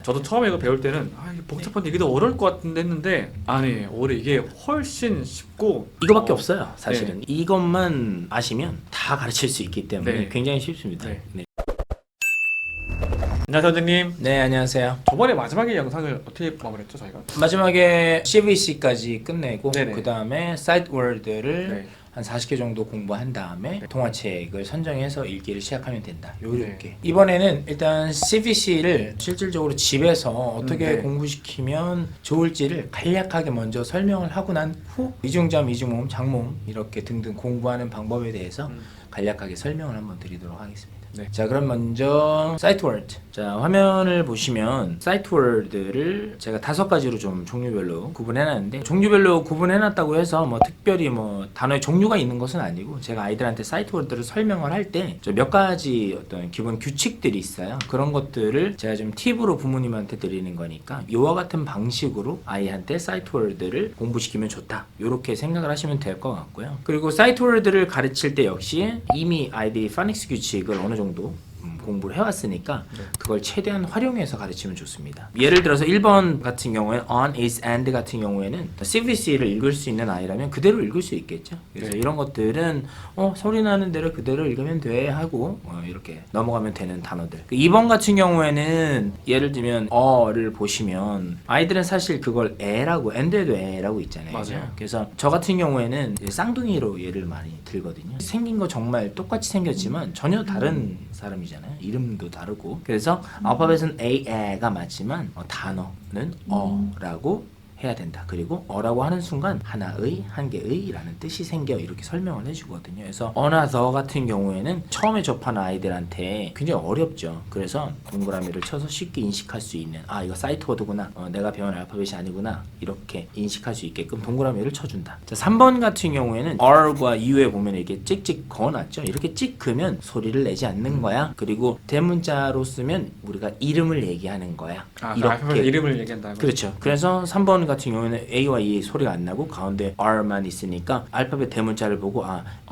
저도 처음에 이거 배울 때는 이게 복잡한데 이게 더 어려울 것 같은데 했는데 아니 오히려 이게 훨씬 쉽고 이거밖에 없어요 사실은. 이것만 아시면 다 가르칠 수 있기 때문에 굉장히 쉽습니다. 네. 네. 안녕하세요 선생님. 네, 안녕하세요. 저번에 마지막에 영상을 어떻게 마무리했죠 저희가? 마지막에 CVC까지 끝내고 네네. 그 다음에 사이트 월드를 네. 한 40개 정도 공부한 다음에 동화책을 선정해서 읽기를 시작하면 된다. 요렇게. 네. 이번에는 일단 CVC를 실질적으로 집에서 어떻게 네. 공부시키면 좋을지를 간략하게 먼저 설명을 하고 난 후 이중점, 이중모음, 장모음 이렇게 등등 공부하는 방법에 대해서 간략하게 설명을 한번 드리도록 하겠습니다. 네. 자, 그럼 먼저 사이트 월드. 자, 화면을 보시면 사이트 월드를 제가 5가지로 좀 종류별로 구분해놨는데, 종류별로 구분해놨다고 해서 뭐 특별히 뭐 단어의 종류가 있는 것은 아니고, 제가 아이들한테 사이트 월드를 설명을 할 때 몇 가지 어떤 기본 규칙들이 있어요. 그런 것들을 제가 좀 팁으로 부모님한테 드리는 거니까 이와 같은 방식으로 아이한테 사이트 월드를 공부시키면 좋다, 이렇게 생각을 하시면 될 것 같고요. 그리고 사이트 월드를 가르칠 때 역시 이미 아이들이 파닉스 규칙을 어느 정도 공부를 해왔으니까 그걸 최대한 활용해서 가르치면 좋습니다. 예를 들어서 1번 같은 경우에 on, is, and 같은 경우에는 CVC를 읽을 수 있는 아이라면 그대로 읽을 수 있겠죠. 그래서 이런 것들은 소리 나는 대로 그대로 읽으면 돼 하고 이렇게 넘어가면 되는 단어들. 2번 같은 경우에는 예를 들면 어를 보시면 아이들은 사실 그걸 애라고, and에도 애라고 있잖아요. 맞아요. 그래서 저 같은 경우에는 쌍둥이로 예를 많이 들거든요. 생긴 거 정말 똑같이 생겼지만 전혀 다른 사람이잖아요. 이름도 다르고. 그래서 알파벳은 A가 맞지만 단어는 어라고 해야 된다. 그리고 어라고 하는 순간 하나의, 한 개의 라는 뜻이 생겨, 이렇게 설명을 해주거든요. 그래서 어나 더 같은 경우에는 처음에 접하는 아이들한테 굉장히 어렵죠. 그래서 동그라미를 쳐서 쉽게 인식할 수 있는, 이거 사이트 워드구나, 내가 배운 알파벳이 아니구나, 이렇게 인식할 수 있게끔 동그라미를 쳐준다. 자, 3번 같은 경우에는 R과 U에 보면 이렇게 찍찍 그어놨죠. 이렇게 찍으면 소리를 내지 않는 거야. 그리고 대문자로 쓰면 우리가 이름을 얘기하는 거야. 이렇게 이름을 얘기한다면. 그렇죠. 그래서 3번 같은 경우에는 A와 E 소리가 안 나고 가운데 R만 있으니까 알파벳 대문자를 보고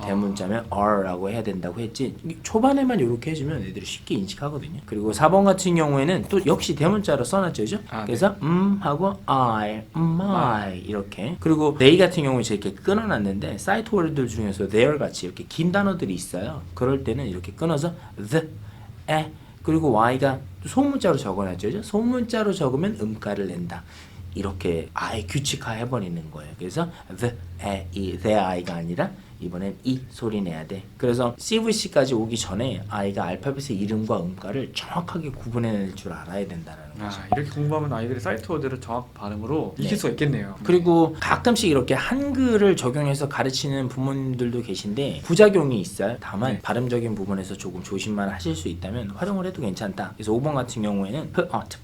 대문자면 R라고 해야 된다고 했지, 초반에만 이렇게 해주면 애들이 쉽게 인식하거든요. 그리고 4번 같은 경우에는 또 역시 대문자로 써놨죠, 그죠? 그래서 하고 I, my 이렇게. 그리고 they 같은 경우는 이렇게 끊어놨는데 사이트 월드들 중에서 their 같이 이렇게 긴 단어들이 있어요. 그럴 때는 이렇게 끊어서 the, 에, 그리고 y가 소문자로 적어놨죠, 그죠? 소문자로 적으면 음가를 낸다. 이렇게 아예 규칙화 해버리는 거예요. 그래서 the i가 아니라 이번엔 이 소리 내야 돼. 그래서 CVC까지 오기 전에 아이가 알파벳의 이름과 음가를 정확하게 구분해낼 줄 알아야 된다는 거죠. 이렇게 공부하면 아이들이 사이트 워드를 정확 발음으로 익힐 수가 있겠네요. 그리고 가끔씩 이렇게 한글을 적용해서 가르치는 부모님들도 계신데 부작용이 있어요. 다만 발음적인 부분에서 조금 조심만 하실 수 있다면 활용을 해도 괜찮다. 그래서 5번 같은 경우에는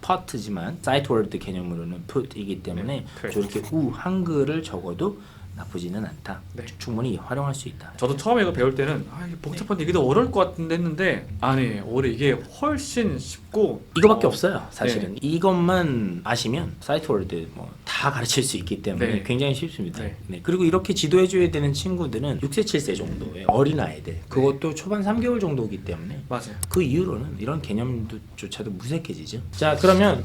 put지만 사이트 워드 개념으로는 put이기 때문에 저렇게 한글을 적어도 나쁘지는 않다. 충분히 활용할 수 있다. 저도 처음에 이거 배울 때는 이게 복잡한데 이게 더 어려울 것 같은데 했는데 아니 오히려 이게 훨씬 쉽고 이거밖에 없어요 사실은. 이것만 아시면 사이트 월드 다 가르칠 수 있기 때문에 굉장히 쉽습니다. 그리고 이렇게 지도해줘야 되는 친구들은 6세 7세 정도의 어린 아이들, 그것도 초반 3개월 정도이기 때문에 맞아요. 그 이후로는 이런 개념조차도 무색해지죠. 자, 그러면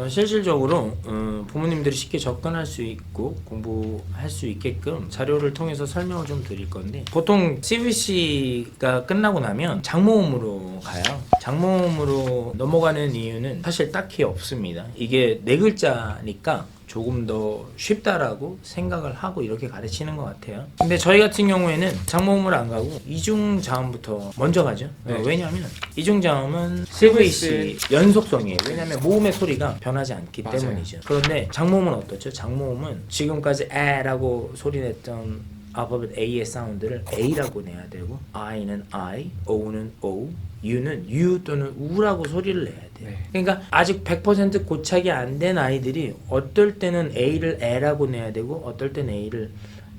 실질적으로 부모님들이 쉽게 접근할 수 있고 공부할 수 있게끔 자료를 통해서 설명을 좀 드릴 건데, 보통 CVC가 끝나고 나면 장모음으로 가요. 장모음으로 넘어가는 이유는 사실 딱히 없습니다. 이게 4글자니까 조금 더 쉽다라고 생각을 하고 이렇게 가르치는 것 같아요. 근데 저희 같은 경우에는 장모음을 안 가고 이중자음부터 먼저 가죠. 왜냐하면 이중자음은 CVC 연속성이에요. 왜냐하면 모음의 소리가 변하지 않기 때문이죠. 그런데 장모음은 어떻죠? 장모음은 지금까지 에라고 소리냈던 알파벳 A의 사운드를 A라고 내야 되고, I는 I, O는 O, U는 U 또는 U라고 소리를 내야 돼요. 그러니까 아직 100% 고착이 안 된 아이들이 어떨 때는 A를 E라고 내야 되고 어떨 때는 A를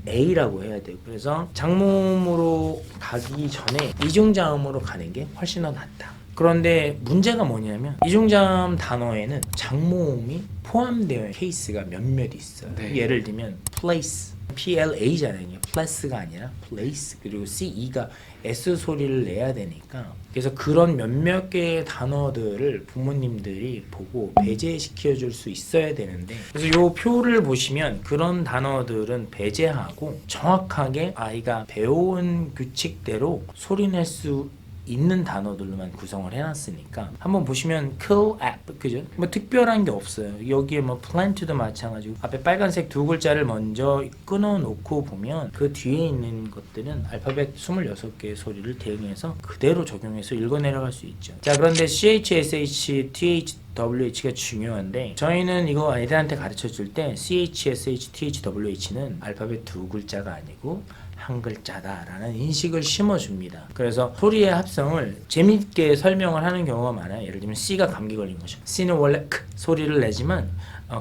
A라고 해야 되고, 그래서 장모음으로 가기 전에 이중자음으로 가는 게 훨씬 더 낫다. 그런데 문제가 뭐냐면 이중자음 단어에는 장모음이 포함되어 있는 케이스가 몇몇 있어요. 네. 예를 들면 place, PLA잖아요. place가 아니라 place. 그리고 CE가 S 소리를 내야 되니까 그래서 그런 몇몇 개의 단어들을 부모님들이 보고 배제시켜 줄 수 있어야 되는데 그래서 요 표를 보시면 그런 단어들은 배제하고 정확하게 아이가 배워온 규칙대로 소리낼 수 있는 단어들로만 구성을 해놨으니까 한번 보시면 cool app 그죠? 뭐 특별한 게 없어요. 여기에 뭐 plant도 마찬가지고 앞에 빨간색 두 글자를 먼저 끊어놓고 보면 그 뒤에 있는 것들은 알파벳 26개의 소리를 대응해서 그대로 적용해서 읽어 내려갈 수 있죠. 자 그런데 CHSH, THWH가 중요한데 저희는 이거 아이들한테 가르쳐 줄 때 CHSH, THWH는 알파벳 두 글자가 아니고 한 글자다라는 인식을 심어줍니다. 그래서 소리의 합성을 재밌게 설명을 하는 경우가 많아요. 예를 들면 C가 감기 걸린 거죠. C는 원래 크 소리를 내지만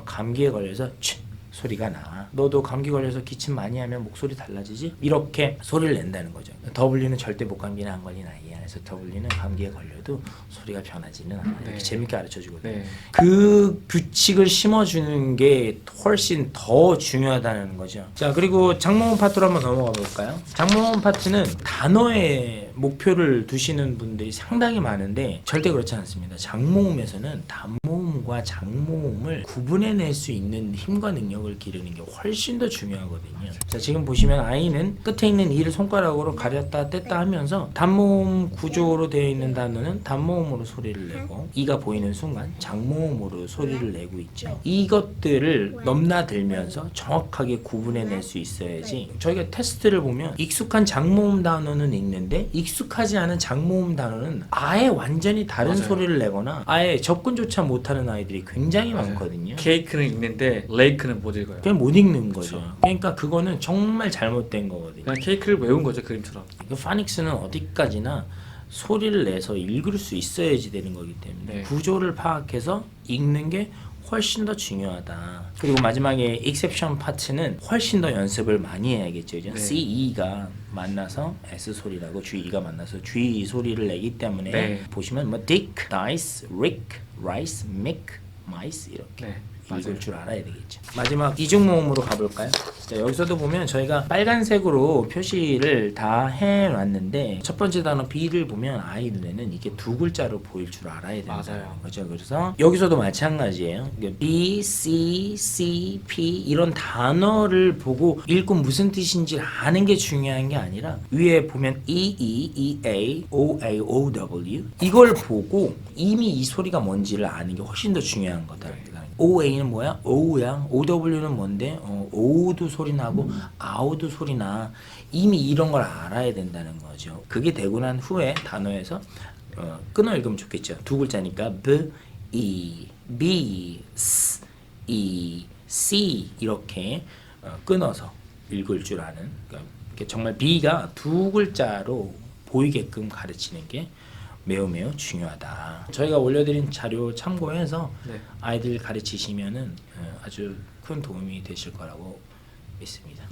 감기에 걸려서 치 소리가 나. 너도 감기 걸려서 기침 많이 하면 목소리 달라지지? 이렇게 소리를 낸다는 거죠. W는 절대 목감기나 안 걸린 아이야. 그래서 W는 감기에 걸려도 소리가 변하지는 않아요. 이렇게 네. 재밌게 가르쳐주거든요. 네. 그 규칙을 심어주는 게 훨씬 더 중요하다는 거죠. 자 그리고 장모음 파트로 한번 넘어가 볼까요? 장모음 파트는 단어에 목표를 두시는 분들이 상당히 많은데 절대 그렇지 않습니다. 장모음에서는 단모음과 장모음을 구분해낼 수 있는 힘과 능력을 기르는 게 훨씬 더 중요하거든요. 자 지금 보시면 아이는 끝에 있는 이를 손가락으로 가렸다 뗐다 하면서 단모음 구조로 되어 있는 단어는 단모음으로 소리를 내고 이가 보이는 순간 장모음으로 소리를 내고 있죠. 이것들을 넘나들면서 정확하게 구분해낼 수 있어야지 저희가 테스트를 보면 익숙한 장모음 단어는 읽는데 익숙하지 않은 장모음 단어는 아예 완전히 다른 맞아요. 소리를 내거나 아예 접근조차 못하는 아이들이 굉장히 많거든요. 케이크는 읽는데 레이크는 못 읽어요. 그냥 못 읽는 거죠. 그렇죠. 그러니까 그거는 정말 잘못된 거거든요. 그냥 케이크를 외운 거죠 그림처럼. 그 파닉스는 어디까지나 소리를 내서 읽을 수 있어야지 되는 거기 때문에 네. 구조를 파악해서 읽는 게 훨씬 더 중요하다. 그리고 마지막에 exception 파트는 훨씬 더 연습을 많이 해야겠죠. 네. CE가 만나서 S 소리라고 GE가 만나서 G 소리를 내기 때문에 네. 보시면 뭐 dick, dice, rick, rice, mick, mice 이렇게 네. 읽을 맞아요. 줄 알아야 되겠죠. 마지막 이중모음으로 가볼까요? 자, 여기서도 보면 저희가 빨간색으로 표시를 다 해놨는데 첫 번째 단어 B를 보면 아이 눈에는 이게 두 글자로 보일 줄 알아야 된다는 맞아요. 거죠. 그래서 여기서도 마찬가지예요. B, C, C, P 이런 단어를 보고 읽고 무슨 뜻인지 아는 게 중요한 게 아니라 위에 보면 E, E, E, A, O, A, O, W 이걸 보고 이미 이 소리가 뭔지를 아는 게 훨씬 더 중요한 거다. OA는 뭐야? O야. OW는 뭔데? O도 소리 나고 아우도 소리 나. 이미 이런 걸 알아야 된다는 거죠. 그게 되고 난 후에 단어에서 끊어 읽으면 좋겠죠. 두 글자니까 B, E, B, S, E, C 이렇게 끊어서 읽을 줄 아는 그러니까 정말 B가 두 글자로 보이게끔 가르치는 게 매우 중요하다. 저희가 올려드린 자료 참고해서 네. 아이들 가르치시면은 아주 큰 도움이 되실 거라고 믿습니다.